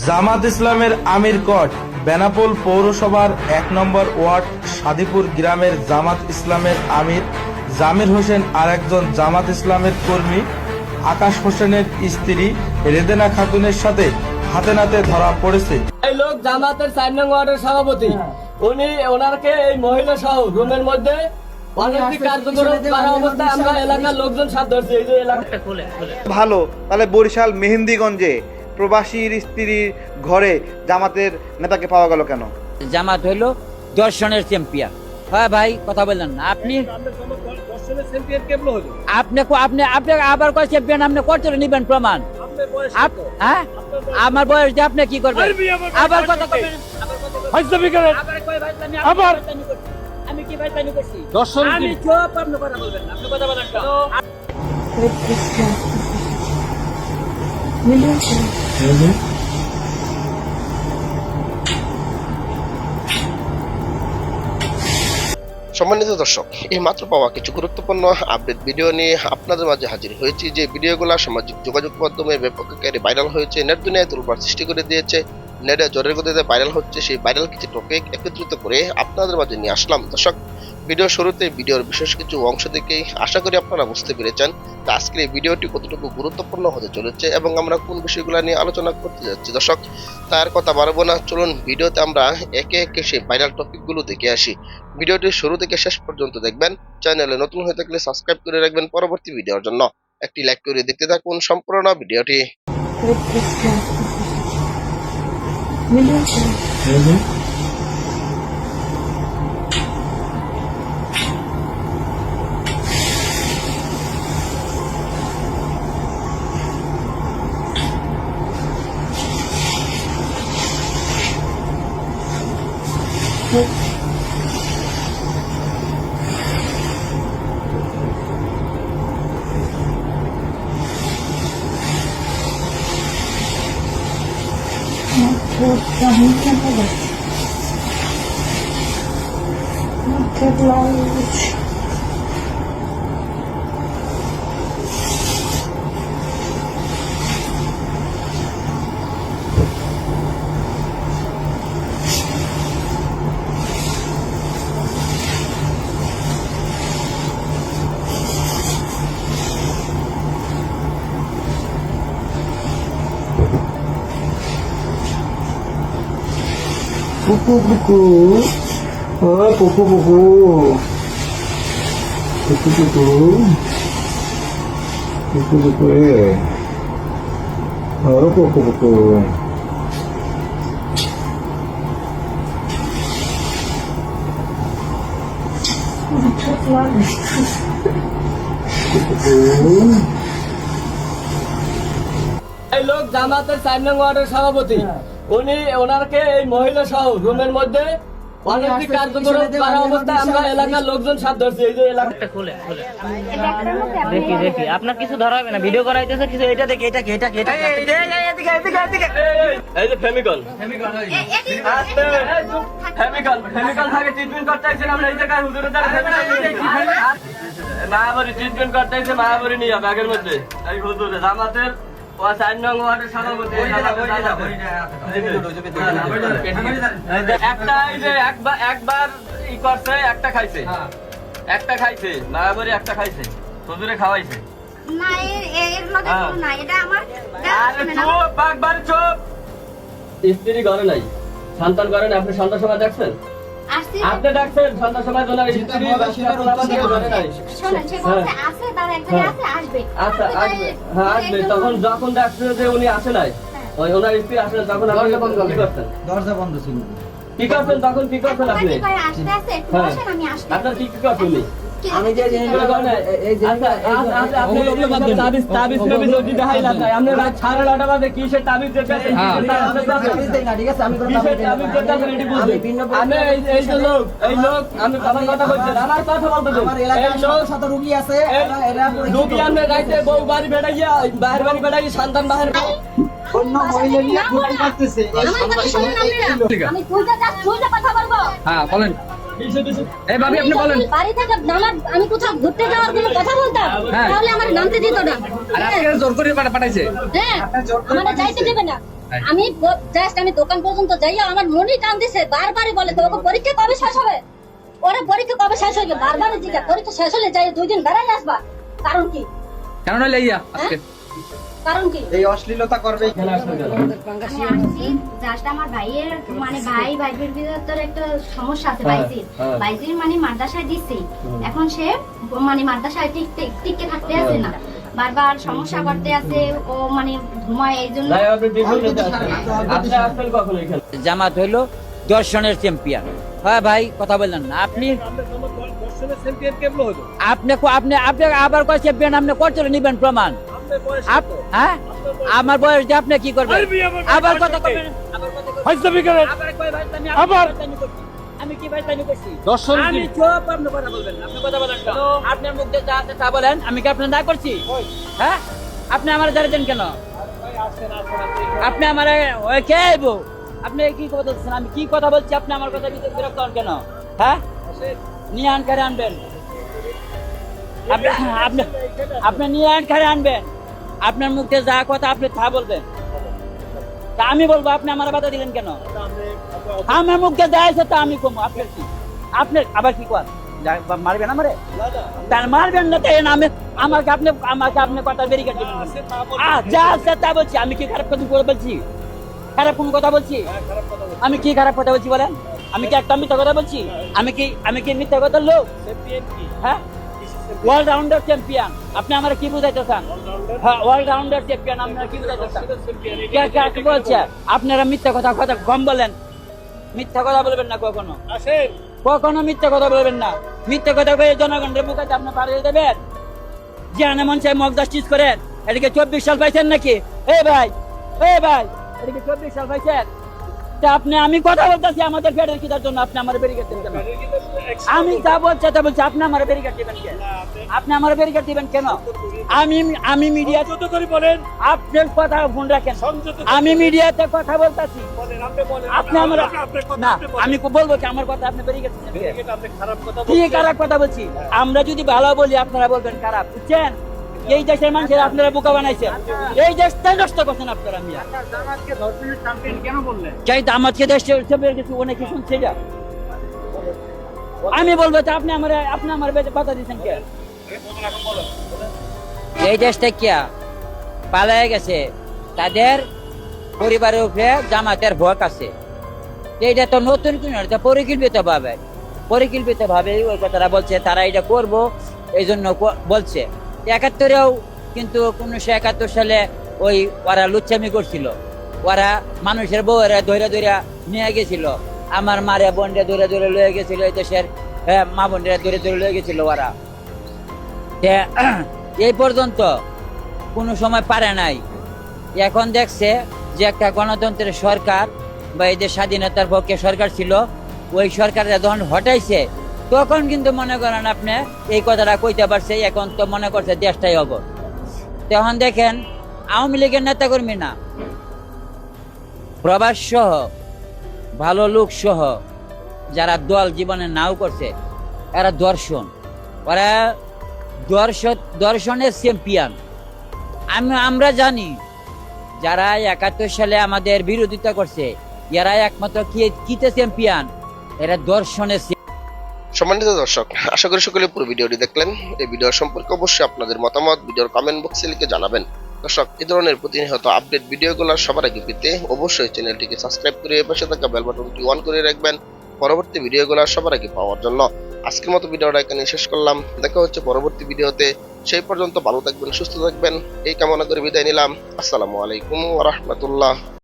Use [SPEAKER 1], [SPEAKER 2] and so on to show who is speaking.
[SPEAKER 1] জামাত ইসলামের আমির কট বেনাপোল পৌরসভার ১ নম্বর ওয়ার্ড সাদিপুর গ্রামের জামাত ইসলামের আমির জামির হোসেন আর একজন জামাত ইসলামের কর্মী আকাশ হোসেনের স্ত্রী রেদেনা খাতুনের সাথে হাতে নাতে ধরা পড়েছে।
[SPEAKER 2] এই লোক জামাতের ৪ নং ওয়ার্ডের সভাপতি, উনি ওনাকে এই মহিলা সহ রুমের মধ্যে অনৈতিক কার্যক্রম করা অবস্থায় আমরা এলাকার লোকজন সাথে ধরছি। এই যে এলাকাটা খুলে
[SPEAKER 3] ভালো, তাহলে বরিশাল মেহেন্দিগঞ্জে প্রবাসীর স্ত্রীর ঘরে জামাতের নেতাকে পাওয়া গেল কেন?
[SPEAKER 4] জামাত হইল দর্শনের চ্যাম্পিয়ন। হ্যাঁ ভাই, কথা বললেন না আপনি। আপনি আপনি আবার কয় চ্যাম্পিয়ন আপনি করতে নিবেন প্রমাণ? হ্যাঁ, আমার বয়স দিয়ে আপনি কি করবেন? আবার কথা বলবেন, আবার আমি কি ভাই জানি করছি? আমি চুপ, আপনি কথা বলবেন না, আপনি কথা বলেন কেন?
[SPEAKER 5] সম্মানিত দর্শক, এই মাত্র পাওয়া কিছু গুরুত্বপূর্ণ আপডেট ভিডিও নিয়ে আপনাদের মাঝে হাজির হয়েছি। যে ভিডিওগুলো সামাজিক যোগাযোগ মাধ্যমে ব্যাপক আকারে ভাইরাল হয়েছে, নেট দুনিয়ায় তোলপাড় সৃষ্টি করে দিয়েছে, নেটে জোরের গতিতে ভাইরাল হচ্ছে, সেই ভাইরাল কিছু টপিক একত্রিত করে আপনাদের মাঝে নিয়ে আসলাম। দর্শক, ভিডিও শুরুতে ভিডিওর বিশেষ কিছু অংশ দেখেই আশা করি আপনারা বুঝতে পেরেছেন তা আজকের এই ভিডিওটি কতটুকু গুরুত্বপূর্ণ হতে চলেছে এবং আমরা কোন বিষয়গুলো নিয়ে আলোচনা করতে যাচ্ছি। দর্শক, তার কথা বাড়াবো না, চলুন ভিডিওতে আমরা একে একে সেই ভাইরাল টপিকগুলো দেখে আসি। ভিডিওটি শুরু থেকে শেষ পর্যন্ত দেখবেন। চ্যানেলে নতুন হয়ে থাকলে সাবস্ক্রাইব করে রাখবেন পরবর্তী ভিডিওর জন্য। একটি লাইক করে দেখতে থাকুন সম্পূর্ণ ভিডিওটি।
[SPEAKER 6] Pupu pupu, oh pupu pupu, pupu pupu, pupu pupu oh pupu pupu.
[SPEAKER 2] এই লোক জামাতের ৪ নং ওয়ার্ডের সভাপতি, উনি ওনাকে এই মহিলা সহ রুমের মধ্যে অনৈতিক কার্যক্রম করা অবস্থায় আমরা এলাকার লোকজন সাথে ধরছি। এই যে এলাকাটা খুলে দেখি আপনার কিছু ধরা হবে না, ভিডিও করা হইতেছে কিছু। এটা দেখি, এটা এই যে ফেমিকল থাকে ট্রিটমেন্ট করতে আইছেন আমরা। এই জায়গায় হুজুরের দ্বারা মায়াবরী ট্রিটমেন্ট করতে আইছে, মায়াবরী নিয়ে ব্যাগের মধ্যে এই হুজুর জামাতের ৪ নং ওয়ার্ডের সভাপতি। একটা এই যে একবার ই করছে, একটা খাইছে মায়াবরী, একটা খাইছে হুজুরে খাওয়াইছে। স্ত্রী ঘরে নাই, সন্তান ঘরে নাই। আপনি সন্তান সময় দেখছেন? আপনি ডাকছেন সন্তান সময় ঘরে নাই। আচ্ছা আসবে, হ্যাঁ আসবে। তখন যখন দেখছেন যে উনি আসে নাই, ওই ওনার স্ত্রী আসে নাই, তখন আপনি কি করছেন?
[SPEAKER 6] দরজা বন্ধ ছিল।
[SPEAKER 2] কি করছেন তখন? কি করছেন আপনি? আপনার কি করছেন উনি?
[SPEAKER 6] আমি যে রুগী আছে,
[SPEAKER 2] বউ বাড়ি বেড়াইয়া বাহির বাড়ি বেড়াই সন্তান বাহির
[SPEAKER 6] অন্য মহিলা নিয়ে ঘুরে করতেছে।
[SPEAKER 7] আমি কথা বলবো।
[SPEAKER 6] হ্যাঁ বলেন। এই ভাবি আপনি বলেন।
[SPEAKER 7] বাড়ি থেকে আমি কোথাও ঘুরতে যাওয়ার কোনো কথা বলতাম, তাহলে আমার নামতে দিত না।
[SPEAKER 6] আর আজকে জোর করে পাঠাইছে।
[SPEAKER 7] হ্যাঁ, আমারে যাইতে দেবে না। আমি জাস্ট আমি দোকান পর্যন্ত যাইয়া আমার মনি টান দিছে, বারবারই বলে তোকে পরীক্ষা কবে শেষ হবে, ওরা পরীক্ষা কবে শেষ হবে, বারবারই জিজ্ঞাসা, পরীক্ষা শেষ হলে যাই 2 দিন বেড়াই আসবা, কারণ কি?
[SPEAKER 6] কেন লাইয়া আজকে
[SPEAKER 7] কারণ কি?
[SPEAKER 6] এই অশ্লীলতা করবে
[SPEAKER 8] জাস্ট আমার ভাইয়ের মানে ভাইয়ের ভিতরে একটা সমস্যা আছে, বাইজির মানে মাদ্রাসায় দিচ্ছে, এখন সে মানে মাদ্রাসায় টিকে থাকতে আছে না, বারবার সমস্যা করতে আছে, ও মানে ঘুমায়, এই জন্য
[SPEAKER 4] জামাত হইলো দর্শনের চ্যাম্পিয়ন। হ্যাঁ ভাই, কথা বললেন না আপনি। আপনি আপনি আপনি আবার কয় চ্যাম্পিয়ন, আপনি করতে নিবেন প্রমাণ? হ্যাঁ, আমার বয়স দিয়ে আপনি কি করবেন? আবার কথা কবেন, আবার আমি কি ভাই তাই করছি? আমি চুপ, আপনি কথা বলবেন না, আপনি কথা বলেন কেন? আপনার মুখ দিয়ে যা আছে তা বলেন, আমি কি আপনার না করছি? হ্যাঁ, আপনি আমার দাঁড়িয়ে দেন কেন? আপনি আমার কে আইব? আপনি কি কথা বলছেন? আমি কি কথা বলছি? আপনি আমার কথা ভিতরে বিরক্ত হন কেন? হ্যাঁ, নিয়ে আন করে আনবেন, আপনি নিয়ে আন করে আনবেন, আপনার মুখে যা কথা আপনি তা বলবেন, তা আমি বলবো। আপনি আমার বাধা দিলেন কেন? আমার মুখে যা আছে তা আমি কমো, আপনার কি? আপনার আবার কি কর মারবেন আমারে? তার মারবেন না তাই না? আমাকে আপনি কথা বেরিয়ে দিবেন। যা আছে তা বলছি। আমি কি খারাপ কথা বলছি? খারাপ কোন কথা বলছি? আমি কি খারাপ কথা বলছি বলেন? আমি কি একটা মিথ্যা কথা বলছি? আমি কি মিথ্যা কথা লোক? হ্যাঁ, অলরাউন্ডার চ্যাম্পিয়ন। আপনি আমার কি বুঝাইতে চান? হ্যাঁ, অলরাউন্ডার চ্যাম্পিয়ন আপনারা কি বুঝাইতে চান? কে বলছে? আপনারা মিথ্যা কথা কম বলেন, মিথ্যা কথা বলবেন না কখনো, কখনো মিথ্যা কথা বলবেন না। মিথ্যা কথা কয়ে জনগণের মুখে আপনি পাঠিয়ে দেবেন যে আনে চাই মক জাস্টিস করেন। এদিকে 24 সাল পাইছেন নাকি? এই ভাই, এদিকে 24 সাল পাইছেন। তা আপনি, আমি কথা বলতেছি আমাদের ফেডারেল কিটার জন্য, আপনি আমার ব্যারিকেড দেন কেন? আমি যা বলছি তা বলছি, আপনি আমার ব্যারিকেড দিবেন কেন? আপনি আমার ব্যারিকেড দিবেন কেন? আমি মিডিয়া যত করে বলেন, আপনার কথা ফোন রাখেন, আমি মিডিয়াতে কথা বলতেছি, আপনি আমার না, আমি বলবো কি আমার কথা আপনি ব্যারিকেড দিবেন? কি খারাপ কথা বলছি? আমরা যদি ভালো বলি আপনারা বলবেন খারাপ, বুঝছেন? এই দেশের মানুষের আপনারা বোকা বানাইছেন, এই দেশটা নষ্ট করছেন আপনারা। জামাতকে দেশে অনেকে শুনছে যা, আমি বলবো যে আপনি আমার বাধা দিচ্ছেন কে? এই দেশটা কে পালায় গেছে, তাদের পরিবারের উপরে জামাতের ভোগ আছে। এইটা তো নতুন কোন, পরিকল্পিত ভাবে ওই কথাটা বলছে, তারা এটা করবো এই জন্য বলছে। 71-এও কিন্তু 1971 সালে ওরা লুচ্চামি করছিল, ওরা মানুষের বউরা ধরে নিয়ে গেছিল, আমার মারে বোনরে ধরে লয়ে গেছিল, এই দেশের মা বোনরা ধরে লয়ে গেছিল ওরা। এই পর্যন্ত কোনো সময় পারে নাই। এখন দেখছে যে একটা গণতন্ত্রের সরকার বা এই যে স্বাধীনতার পক্ষে সরকার ছিল, ওই সরকারের যখন হটাইছে তখন কিন্তু মনে করেন আপনি এই কথাটা কইতে পারছে, এখন তো মনে করছে দেশটাই হব। তখন দেখেন আওয়ামী লীগের নেতাকর্মী না, প্রবাস সহ ভালো লোক সহ যারা দল জীবনে নাও করছে, এরা ওরা দর্শনের চ্যাম্পিয়ন। আমরা জানি যারা 71 সালে আমাদের বিরোধিতা করছে, এরা একমাত্র কিতে চ্যাম্পিয়ন, এরা দর্শনের।
[SPEAKER 5] সম্মানিত দর্শক, আশা করি সকলে পুরো ভিডিওটি দেখলেন। এই ভিডিও সম্পর্কে অবশ্যই আপনাদের মতামত ভিডিওর কমেন্ট বক্সে লিখে জানাবেন। দর্শক, এই ধরনের প্রতিনিয়ত আপডেট ভিডিওগুলো সবার আগে পেতে অবশ্যই চ্যানেলটিকে সাবস্ক্রাইব করে পাশে থাকা বেল বাটনটি অন করে রাখবেন পরবর্তী ভিডিওগুলো সবার আগে পাওয়ার জন্য। আজকের মতো ভিডিওটা এখানে শেষ করলাম, দেখা হচ্ছে পরবর্তী ভিডিওতে। সেই পর্যন্ত ভালো থাকবেন, সুস্থ থাকবেন, এই কামনা করে বিদায় নিলাম। আসসালামু আলাইকুম ওয়া রাহমাতুল্লাহ।